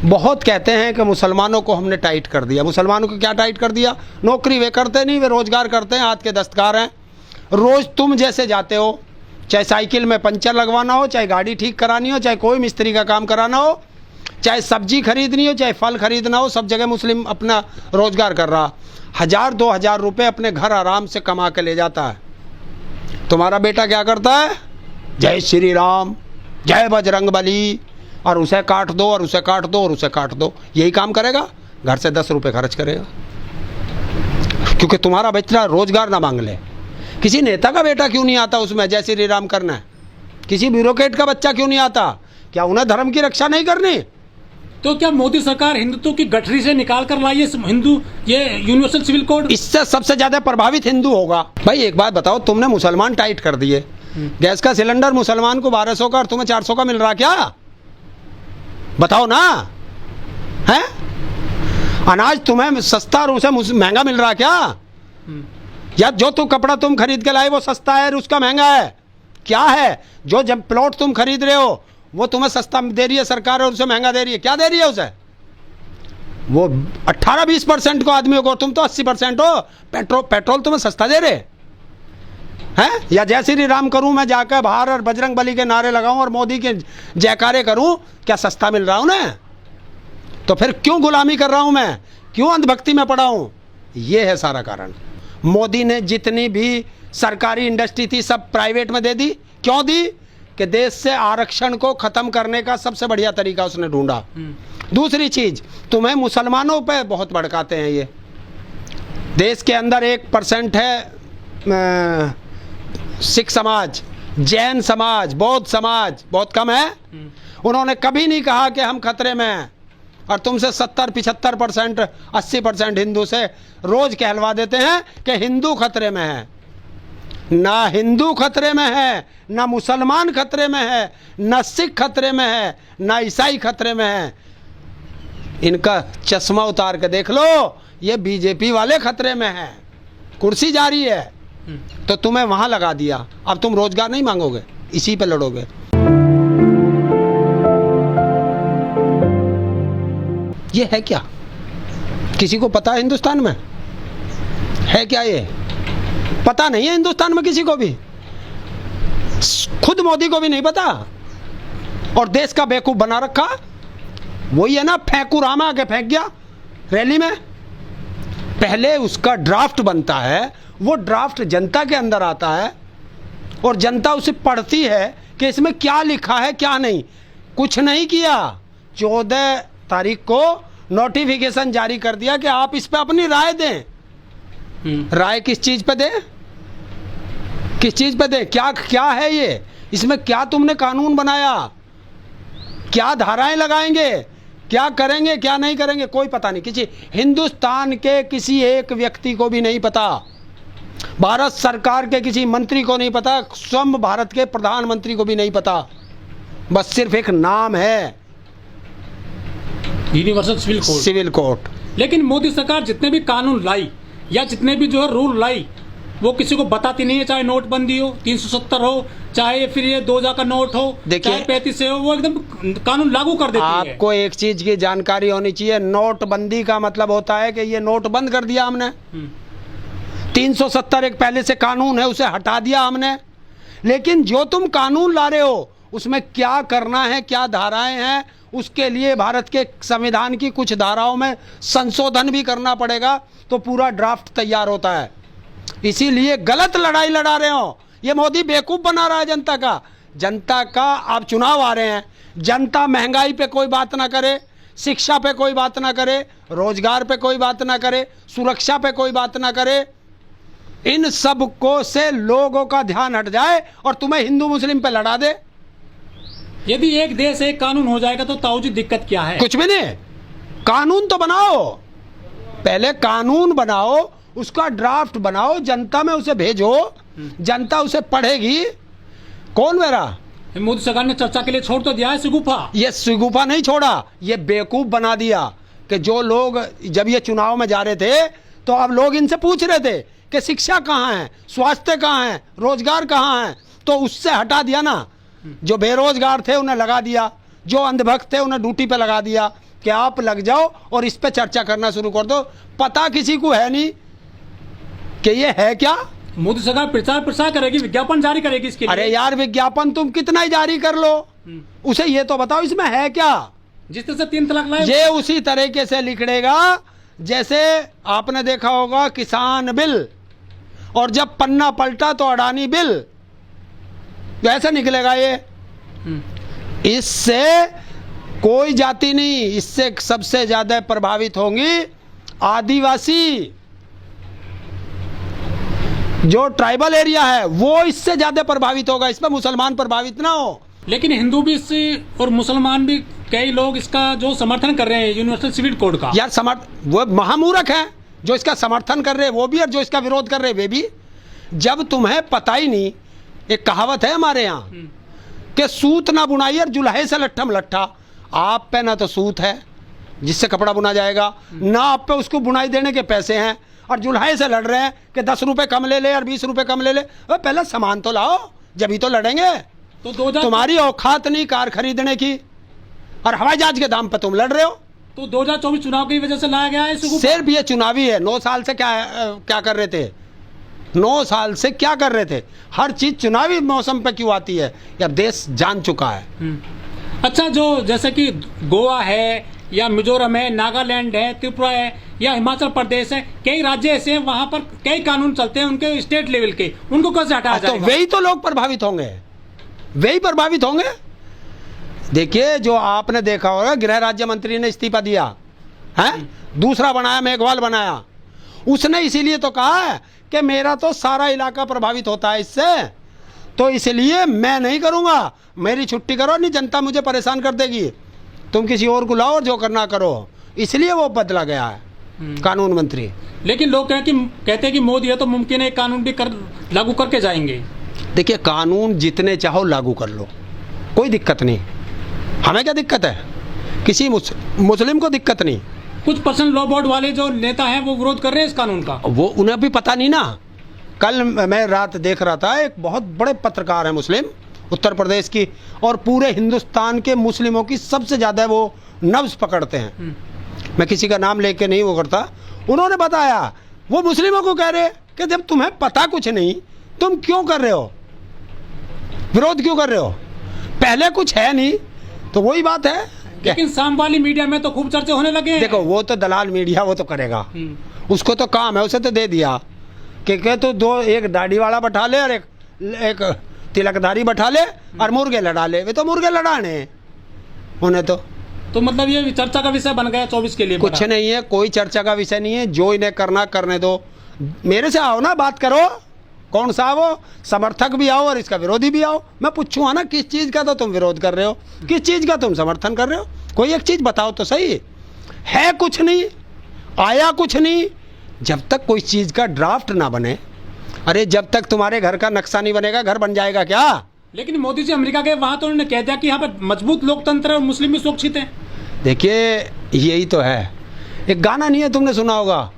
बहुत कहते हैं कि मुसलमानों को हमने टाइट कर दिया। मुसलमानों को क्या टाइट कर दिया? नौकरी वे करते नहीं, वे रोजगार करते हैं, हाथ के दस्तकार हैं। रोज तुम जैसे जाते हो, चाहे साइकिल में पंचर लगवाना हो, चाहे गाड़ी ठीक करानी हो, चाहे कोई मिस्त्री का काम कराना हो, चाहे सब्जी खरीदनी हो, चाहे फल खरीदना हो, सब जगह मुस्लिम अपना रोजगार कर रहा। 1000-2000 रुपये अपने घर आराम से कमा के ले जाता है। तुम्हारा बेटा क्या करता है? जय श्री राम, जय बजरंग बली, और उसे काट दो और उसे काट दो और उसे काट दो। यही काम करेगा, घर से 10 रुपये खर्च करेगा, क्योंकि तुम्हारा बच्चा रोजगार ना मांग ले। किसी नेता का बेटा क्यों नहीं आता उसमें जय श्री राम करना है? किसी ब्यूरोक्रेट का बच्चा क्यों नहीं आता? क्या उन्हें धर्म की रक्षा नहीं करनी? तो क्या मोदी सरकार हिंदुत्व की गठरी से निकाल कर लाई है ये यूनिवर्सल सिविल कोड? इससे सबसे ज्यादा प्रभावित हिंदू होगा। भाई एक बात बताओ, तुमने मुसलमान टाइट कर दिए, गैस का सिलेंडर मुसलमान को 1200 का और तुम्हें 400 का मिल रहा, क्या बताओ ना? है अनाज तुम्हें सस्ता और उसे महंगा मिल रहा क्या? या जो तुम कपड़ा तुम खरीद के लाए वो सस्ता है और उसका महंगा है? क्या है? जो जब प्लॉट तुम खरीद रहे हो वो तुम्हें सस्ता दे रही है सरकार और उसे महंगा दे रही है, क्या दे रही है उसे? वो 18-20% को आदमियों को, तुम तो 80% हो। पेट्रोल तुम्हें सस्ता दे रहे हैं? या जय श्री राम करूं मैं जाकर बाहर और बजरंग बली के नारे लगाऊं और मोदी के जयकारे करूं, क्या सस्ता मिल रहा हूं उन्हें? तो फिर क्यों गुलामी कर रहा हूं मैं? क्यों अंधभक्ति में पड़ा हूं? ये है सारा कारण। मोदी ने जितनी भी सरकारी इंडस्ट्री थी सब प्राइवेट में दे दी। क्यों दी? कि देश से आरक्षण को खत्म करने का सबसे बढ़िया तरीका उसने ढूंढा। दूसरी चीज, तुम्हें मुसलमानों पे बहुत भड़काते हैं। ये देश के अंदर 1% है सिख समाज, जैन समाज, बौद्ध समाज बहुत कम है। उन्होंने कभी नहीं कहा कि हम खतरे में हैं, और तुमसे 70-75%, 80% हिंदू से रोज कहलवा देते हैं कि हिंदू खतरे में है। ना हिंदू खतरे में है, ना मुसलमान खतरे में है, ना सिख खतरे में है, ना ईसाई खतरे में है। इनका चश्मा उतार के देख लो, ये बीजेपी वाले खतरे में है। कुर्सी जा रही है तो तुम्हें वहां लगा दिया। अब तुम रोजगार नहीं मांगोगे, इसी पे लड़ोगे। ये है क्या? किसी को पता है हिंदुस्तान में है क्या? ये पता नहीं है हिंदुस्तान में किसी को भी, खुद मोदी को भी नहीं पता, और देश का बेवकूफ बना रखा। वही है ना, फेंकू रामा आके फेंक गया रैली में। पहले उसका ड्राफ्ट बनता है, वो ड्राफ्ट जनता के अंदर आता है और जनता उसे पढ़ती है कि इसमें क्या लिखा है क्या नहीं। कुछ नहीं किया। 14 तारीख को नोटिफिकेशन जारी कर दिया कि आप इस पे अपनी राय दें। राय किस चीज पे दे? किस चीज पे दे? क्या है ये? इसमें क्या तुमने कानून बनाया? क्या धाराएं लगाएंगे? क्या करेंगे क्या नहीं करेंगे? कोई पता नहीं। किसी हिंदुस्तान के किसी एक व्यक्ति को भी नहीं पता, भारत सरकार के किसी मंत्री को नहीं पता, स्वयं भारत के प्रधानमंत्री को भी नहीं पता। बस सिर्फ एक नाम है, यूनिवर्सल सिविल कोड। लेकिन मोदी सरकार जितने भी कानून लाई या जितने भी जो है रूल लाई, वो किसी को बताती नहीं है। चाहे नोटबंदी हो, 370 हो, चाहे फिर ये 2000 का नोट हो, चाहे 35 हो, वो एकदम कानून लागू कर देती है। आपको एक चीज की जानकारी होनी चाहिए, नोटबंदी का मतलब होता है कि ये नोट बंद कर दिया हमने। 370 एक पहले से कानून है, उसे हटा दिया हमने। लेकिन जो तुम कानून ला रहे हो उसमें क्या करना है, क्या धाराएं हैं, उसके लिए भारत के संविधान की कुछ धाराओं में संशोधन भी करना पड़ेगा, तो पूरा ड्राफ्ट तैयार होता है। इसीलिए गलत लड़ाई लड़ा रहे हो। ये मोदी बेवकूफ बना रहा है जनता का। जनता का अब चुनाव आ रहे हैं, जनता महंगाई पे कोई बात ना करे, शिक्षा पे कोई बात ना करे, रोजगार पे कोई बात ना करे, सुरक्षा पे कोई बात ना करे। इन सब को से लोगों का ध्यान हट जाए और तुम्हें हिंदू मुस्लिम पे लड़ा दे। यदि एक देश एक कानून हो जाएगा तो ताऊजी दिक्कत क्या है? कुछ भी नहीं। कानून तो बनाओ, पहले कानून बनाओ, उसका ड्राफ्ट बनाओ, जनता में उसे भेजो, जनता उसे पढ़ेगी। कौन मेरा मोदी सरकार ने चर्चा के लिए छोड़ तो दिया है शिगुफा। ये शिगुफा नहीं छोड़ा, ये बेवकूफ बना दिया कि जो लोग जब ये चुनाव में जा रहे थे तो अब लोग इनसे पूछ रहे थे कि शिक्षा कहाँ है, स्वास्थ्य कहाँ है, रोजगार कहाँ है, तो उससे हटा दिया ना। जो बेरोजगार थे उन्हें लगा दिया, जो अंधभक्त थे उन्हें ड्यूटी पे लगा दिया, कि आप लग जाओ और इस पे चर्चा करना शुरू कर दो। पता किसी को है नहीं कि ये है क्या। मोदी सरकार प्रचार प्रसार करेगी, विज्ञापन जारी करेगी इसके लिए। अरे यार, विज्ञापन तुम कितना ही जारी कर लो, उसे ये तो बताओ इसमें है क्या। जिस तरह से 3 तलाक लाए, ये उसी तरीके से लिखड़ेगा जैसे आपने देखा होगा किसान बिल, और जब पन्ना पलटा तो अडानी बिल, वैसे निकलेगा ये। इससे कोई जाति नहीं, इससे सबसे ज्यादा प्रभावित होंगी आदिवासी, जो ट्राइबल एरिया है वो इससे ज्यादा प्रभावित होगा। इसमें मुसलमान प्रभावित ना हो। लेकिन हिंदू भी इससे और मुसलमान भी, कई लोग इसका जो समर्थन कर रहे हैं यूनिवर्सल सिविल कोड का। यार वो महामूर्ख है जो इसका समर्थन कर रहे हैं वो भी, और जो इसका विरोध कर रहे हैं वे भी। जब तुम्हें पता ही नहीं, एक कहावत है हमारे यहाँ कि सूत ना बुनाई और जुल्हे से लट्ठम लट्ठा। आप पे ना तो सूत है जिससे कपड़ा बुना जाएगा, ना आप पे उसको बुनाई देने के पैसे हैं, और जुल्हे से लड़ रहे हैं कि 10 रुपए कम ले ले और 20 रुपए कम ले ले। पहले सामान तो लाओ, जब ही तो लड़ेंगे। तो 2000 तुम्हारी औकात नहीं कार खरीदने की, और हवाई जहाज के दाम पे तुम लड़ रहे हो। तो 2024 चुनाव की वजह से लाया गया है इसको। सिर्फ ये चुनावी है। 9 साल से क्या कर रहे थे, 9 साल से क्या कर रहे थे। हर चीज चुनावी मौसम पे क्यों आती है, यह देश जान चुका है। अच्छा, जो जैसे कि गोवा है या मिजोरम है, नागालैंड है, त्रिपुरा है या हिमाचल प्रदेश है, कई राज्य ऐसे हैं वहां पर कई कानून चलते हैं उनके स्टेट लेवल के, उनको कैसे हटाया तो जाएगा? वही तो लोग प्रभावित होंगे, वही प्रभावित होंगे। देखिए, जो आपने देखा होगा गृह राज्य मंत्री ने इस्तीफा दिया है, दूसरा बनाया मेघवाल बनाया। उसने इसीलिए तो कहा है कि मेरा तो सारा इलाका प्रभावित होता है इससे, तो इसलिए मैं नहीं करूंगा, मेरी छुट्टी करो, नहीं जनता मुझे परेशान कर देगी, तुम किसी और को लाओ और जो करना करो। इसलिए वो बदला गया है कानून मंत्री। लेकिन लोग कहते हैं कि मोदी है तो मुमकिन है कानून भी लागू करके जाएंगे। देखिए, कानून जितने चाहो लागू कर लो, कोई दिक्कत नहीं, हमें क्या दिक्कत है, किसी मुस्लिम को दिक्कत नहीं। कुछ पर्सनल लॉ बोर्ड वाले जो नेता हैं वो विरोध कर रहे हैं इस कानून का। वो उन्हें भी पता नहीं ना। कल मैं रात देख रहा था, एक बहुत बड़े पत्रकार है मुस्लिम, उत्तर प्रदेश की, और पूरे हिंदुस्तान के मुस्लिमों की सबसे ज़्यादा वो नब्ज पकड़ते हैं। मैं किसी का नाम लेके नहीं वो करता। उन्होंने बताया, वो मुस्लिमों को कह रहे कि जब तुम्हें पता कुछ नहीं, तुम क्यों कर रहे हो, विरोध क्यों कर रहे हो, पहले कुछ है नहीं। तो वही बात है। लेकिन शाम वाली मीडिया में तो खूब चर्चे होने लगे हैं। देखो, वो तो दलाल मीडिया, वो तो करेगा, उसको तो काम है, उसे तो दे दिया कि तो एक दाढ़ी वाला बैठा ले और एक तिलकधारी बैठा ले और मुर्गे लड़ा ले। वे तो मुर्गे लड़ाने उन्हें तो मतलब ये चर्चा का विषय बन गया 24 के लिए। कुछ नहीं है, कोई चर्चा का विषय नहीं है। जो इन्हें करना करने दो, मेरे से आओ ना, बात करो, कौन सा वो समर्थक भी आओ और इसका विरोधी भी आओ, मैं पूछूंगा ना किस चीज़ का तो तुम विरोध कर रहे हो, किस चीज़ का तुम समर्थन कर रहे हो। कोई एक चीज़ बताओ तो सही। है कुछ नहीं, आया कुछ नहीं। जब तक कोई चीज़ का ड्राफ्ट ना बने, अरे जब तक तुम्हारे घर का नक्शा नहीं बनेगा, घर बन जाएगा क्या। लेकिन मोदी जी अमेरिका गए, वहां तो उन्होंने कह दिया कि यहाँ पर मजबूत लोकतंत्र है और मुस्लिम भी सुरक्षित है। देखिए, यही तो है। एक गाना नहीं है, तुमने सुना होगा,